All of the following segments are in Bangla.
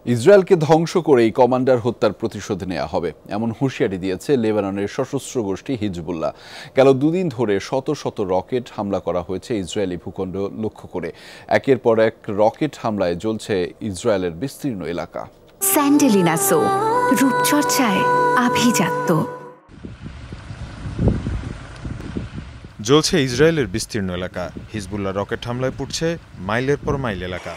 ইসরায়েলকে ধ্বংস করেই কমান্ডার হত্যার প্রতিশোধ নেওয়া হবে এমন হুঁশিয়ারি দিয়েছে লেবাননের সশস্ত্র গোষ্ঠী হিজবুল্লাহ। গেল দুদিন ধরে শত শত রকেট হামলা করা হয়েছে ইসরায়েলি ভূখণ্ড লক্ষ্য করে। একের পর এক রকেট হামলায় জ্বলছে ইসরায়েলের বিস্তীর্ণ এলাকা। স্যান্ডেলিনা সো, রূপচর্চায় আভিজাত্য। জ্বলছে ইসরায়েলের বিস্তীর্ণ এলাকা। হিজবুল্লাহ রকেট হামলায় পুড়ছে মাইলের পর মাইল এলাকা।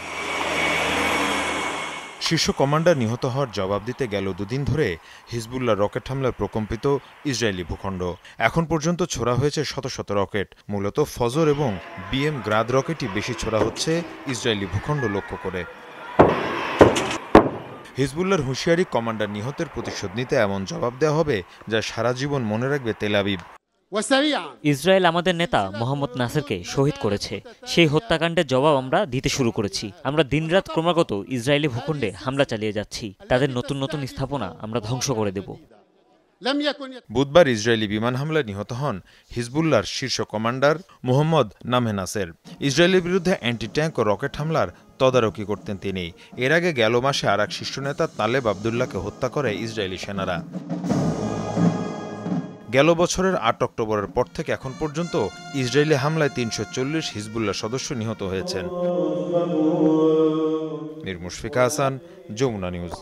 শীর্ষ কমান্ডার নিহত হওয়ার জবাব দিতে গেল দুদিন ধরে হিজবুল্লাহ রকেট হামলায় প্রকম্পিত ইসরায়েলি ভূখণ্ড। এখন পর্যন্ত ছোড়া হয়েছে শত শত রকেট। মূলত ফজর এবং বিএম গ্রাদ রকেটই বেশি ছোড়া হচ্ছে ইসরায়েলি ভূখণ্ড লক্ষ্য করে। হিজবুল্লাহর হুঁশিয়ারি, কমান্ডার নিহতের প্রতিশোধ নিতে এমন জবাব দেওয়া হবে যা সারা জীবন মনে রাখবে তেল আবিব। ইসরায়েল আমাদের নেতা মোহাম্মদ নাসেরকে শহীদ করেছে। সেই হত্যাকাণ্ডের জবাব আমরা দিতে শুরু করেছি। আমরা দিনরাত ক্রমাগত ইসরায়েলি ভূখণ্ডে হামলা চালিয়ে যাচ্ছি। তাদের নতুন নতুন স্থাপনা আমরা ধ্বংস করে দেব। বুধবার ইসরায়েলি বিমান হামলায় নিহত হন হিজবুল্লাহর শীর্ষ কমান্ডার মোহাম্মদ নামে নাসের। ইসরায়েলের বিরুদ্ধে অ্যান্টি ট্যাঙ্ক ও রকেট হামলার তদারকি করতেন তিনি। এর আগে গেল মাসে আর এক শীর্ষ নেতা তালেব আবদুল্লাহকে হত্যা করে ইসরায়েলি সেনারা। গেল বছরের ৮ অক্টোবরের পর থেকে এখন পর্যন্ত ইসরায়েলি হামলায় ৩৪০ হিজবুল্লাহ সদস্য নিহত হয়েছেন। মুশফিকা হাসান, যমুনা নিউজ।